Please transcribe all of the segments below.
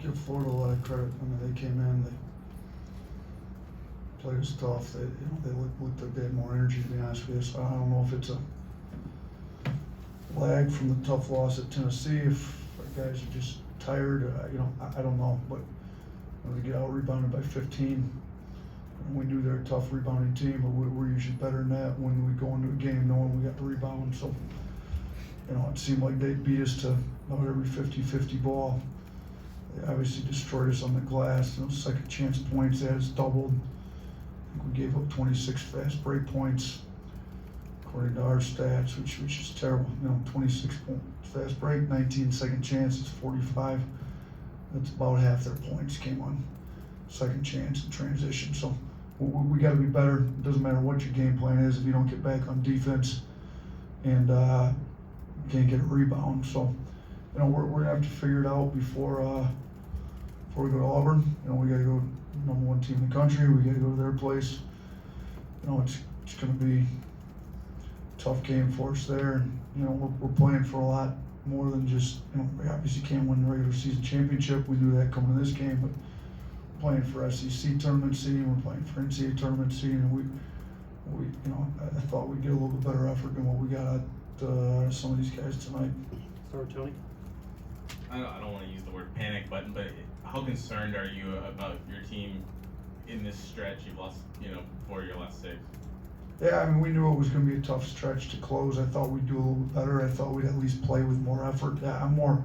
give Florida a lot of credit. I mean, they came in, they played us tough. They looked like they had more energy, to be honest with you. So I don't know if it's a lag from the tough loss at Tennessee, if our guys are just tired. I don't know. But when we get out rebounded by 15, we knew they're a tough rebounding team, but we're usually better than that when we go into a game knowing we got the rebound. So, it seemed like they beat us to about every 50-50 ball. They obviously destroyed us on the glass. Second chance points, they had us doubled. I think we gave up 26 fast break points, according to our stats, which is terrible. 26 fast break, 19 second chances, 45. That's about half their points came on second chance and transition. So we got to be better. It doesn't matter what your game plan is if you don't get back on defense and can't get a rebound. So, we're gonna have to figure it out before we go to Auburn. We got to go number one team in the country. We got to go to their place. It's gonna be a tough game for us there. And, we're playing for a lot more than just, we obviously can't win the regular season championship. We knew that coming to this game, but we're playing for SEC tournament seeding, we're playing for NCAA tournament seeding, and I thought we'd get a little bit better effort than what we got out of some of these guys tonight. Start with Tony. I don't want to use the word panic, but how concerned are you about your team in this stretch? You've lost, 4 of your last 6. Yeah, we knew it was going to be a tough stretch to close. I thought we'd do a little bit better. I thought we'd at least play with more effort. Yeah, I'm more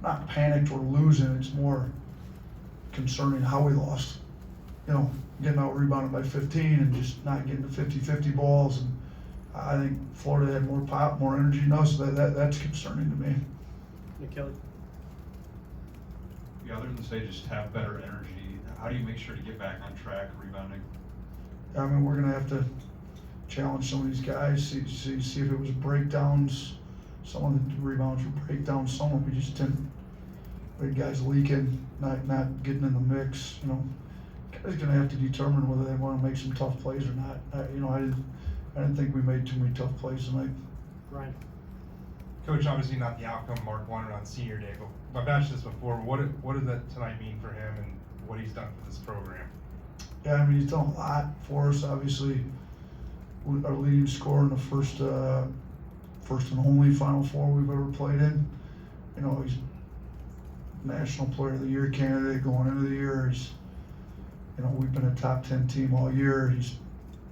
not panicked or losing. It's more concerning how we lost. Getting out rebounded by 15 and just not getting the 50-50 balls. And I think Florida had more pop, more energy than us. That's concerning to me. Nick Kelly. Yeah, other than say just have better energy, how do you make sure to get back on track rebounding? We're going to have to challenge some of these guys, see if it was breakdowns. Some of the rebounds were breakdowns. Some of them we just didn't. We had guys leaking, not getting in the mix. Guys going to have to determine whether they want to make some tough plays or not. I didn't think we made too many tough plays tonight. Ryan. Coach, obviously not the outcome Mark wanted on senior day, but I've asked this before. What did that tonight mean for him and what he's done for this program? Yeah, he's done a lot for us. Obviously, our leading scorer in the first and only Final Four we've ever played in. He's National Player of the Year candidate going into the year. We've been a top 10 team all year. He's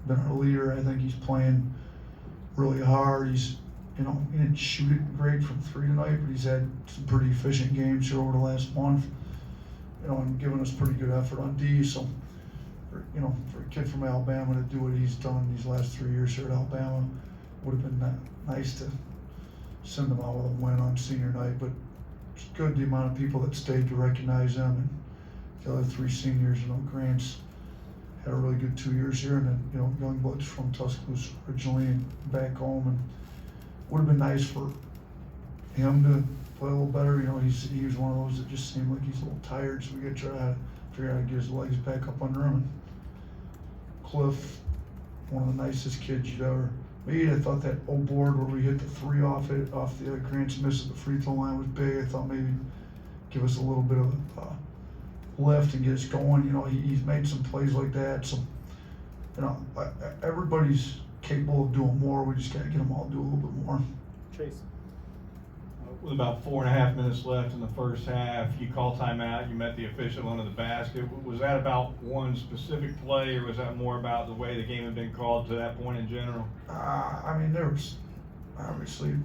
been our leader. I think he's playing really hard. He didn't shoot it great from 3 tonight, but he's had some pretty efficient games here over the last month. And giving us pretty good effort on D. So, for a kid from Alabama to do what he's done these last 3 years here at Alabama, would have been nice to send them out with a win on senior night. But it's good the amount of people that stayed to recognize them, and the other 3 seniors. Grant's had a really good 2 years here, and then Youngblood's from Tuscaloosa originally and back home, and would have been nice for him to play a little better. He was one of those that just seemed like he's a little tired, so we got to try to figure out how to get his legs back up under him. And Cliff, one of the nicest kids you'd ever meet. I thought that board where we hit the 3 off the Grant's miss at the free throw line was big. I thought maybe give us a little bit of lift and get us going. He's made some plays like that. So, everybody's capable of doing more. We just got to get them all to do a little bit more. Chase. With about 4.5 minutes left in the first half, you call timeout, you met the official under the basket. Was that about one specific play, or was that more about the way the game had been called to that point in general? There was obviously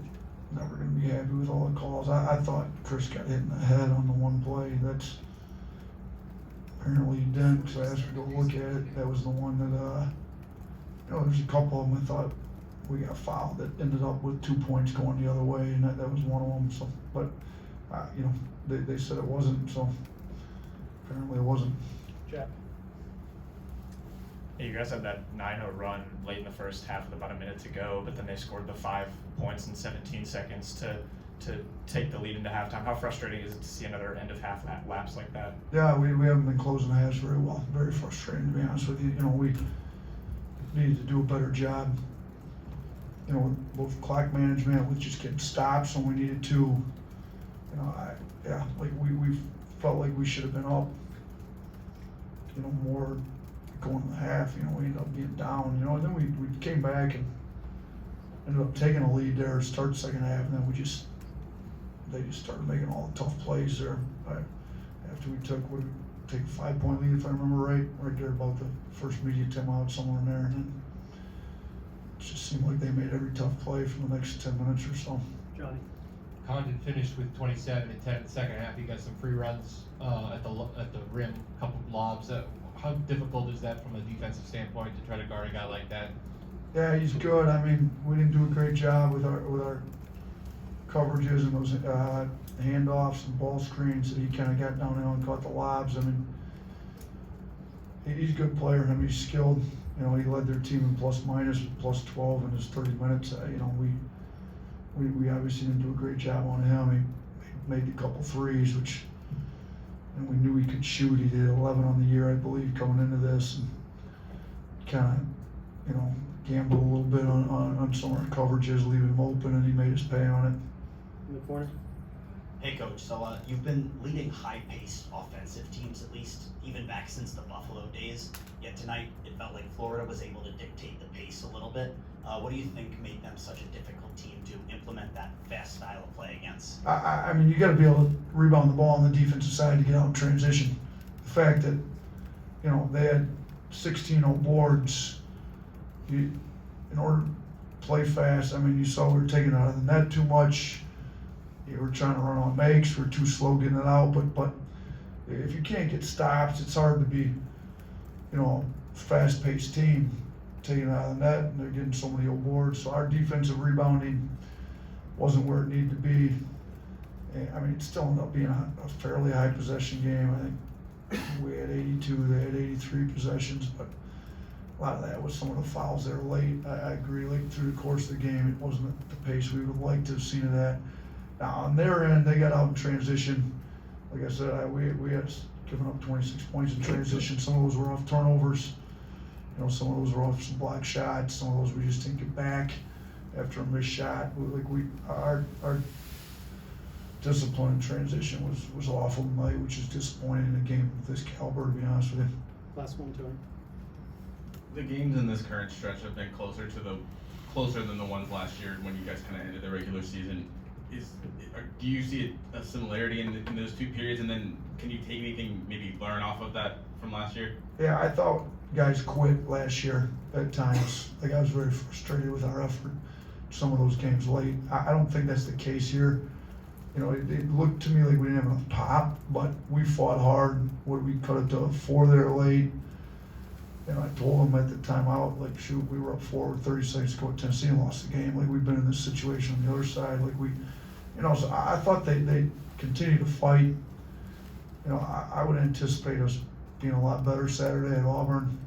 never going to be happy with all the calls. I thought Chris got hit in the head on the one play. That's apparently he didn't, because I asked him to go look at it. That was the one that, there's a couple of them I thought we got fouled that ended up with 2 points going the other way, and that was one of them. So, but they said it wasn't, so apparently it wasn't. Jack. Hey, you guys had that 9-0 run late in the first half with about a minute to go, but then they scored the 5 points in 17 seconds to take the lead into halftime. How frustrating is it to see another end of half lapse like that? Yeah, we haven't been closing the halves very well. Very frustrating, to be honest with you. We needed to do a better job. Both clock management with just getting stops when we needed to. We felt like we should have been up, you know, more going in the half. You know, we ended up being down, you know, and then we came back and ended up taking a lead there to start the second half, and then they just started making all the tough plays there. After we take a 5-point lead, if I remember right there about the first media timeout, somewhere in there, and then it just seemed like they made every tough play for the next 10 minutes or so. Johnny. Condon finished with 27 and 10 in the second half. He got some free runs at the rim, a couple lobs. How difficult is that from a defensive standpoint to try to guard a guy like that? Yeah, he's good. I mean, we didn't do a great job with our coverages and those handoffs and ball screens that he kind of got down there and caught the lobs. I mean, he's a good player. I mean, he's skilled. You know, he led their team in plus minus with plus 12 in his 30 minutes. You know, we obviously didn't do a great job on him. He made a couple threes, and we knew he could shoot. He did 11 on the year, I believe, coming into this, and kind of, you know, gambled a little bit on some of our coverages, leaving him open, and he made us pay on it. In the corner. Hey coach, so you've been leading high-paced offensive teams, at least even back since the Buffalo days. Yet tonight it felt like Florida was able to dictate the pace a little bit. What do you think made them such a difficult team to implement that fast style of play against? I mean, you got to be able to rebound the ball on the defensive side to get out in transition. The fact that, you know, they had 16-0 boards, in order to play fast, I mean, you saw we were taking it out of the net too much. You were trying to run on makes. We're too slow getting it out. But if you can't get stops, it's hard to be, you know, a fast-paced team taking it out of the net, and they're getting so many boards. So our defensive rebounding wasn't where it needed to be. I mean, it still ended up being a fairly high possession game. I think we had 82, they had 83 possessions, but a lot of that was some of the fouls there late. I agree, late through the course of the game, it wasn't at the pace we would have liked to have seen it at. Now, on their end, they got out in transition. Like I said, we had given up 26 points in transition. Some of those were off turnovers. You know, some of those were off some block shots. Some of those we just didn't get back after a missed shot. Our discipline in transition was awful tonight, which is disappointing in a game of this caliber, to be honest with you. Last one, Tony. The games in this current stretch have been closer than the ones last year when you guys kind of ended the regular season. Do you see a similarity in those two periods, and then can you take anything, maybe learn off of that from last year? Yeah, I thought guys quit last year at times. Like, I was very frustrated with our effort some of those games late. I don't think that's the case here. You know, it looked to me like we didn't have enough pop, but we fought hard. What we could have done 4 there late. And I told them at the timeout, like, shoot, we were up 4 with 30 seconds to go at Tennessee and lost the game. Like, we've been in this situation on the other side. Like, you know, so I thought they'd continue to fight. You know, I would anticipate us being a lot better Saturday at Auburn.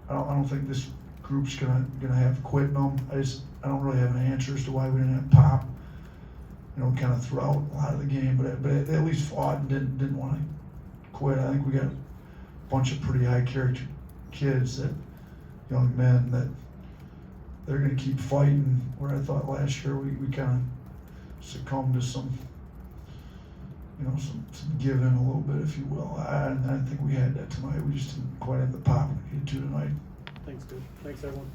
I don't think this group's gonna have quit in them. I don't really have an answer as to why we didn't have pop. You know, kind of throughout a lot of the game, but they at least fought and didn't want to quit. I think we got a bunch of pretty high character kids, that young men, that they're going to keep fighting. Where I thought last year we kind of succumbed to some give in a little bit, if you will. I didn't think we had that tonight. We just didn't quite have the pop we needed to tonight. Thanks, dude. Thanks, everyone.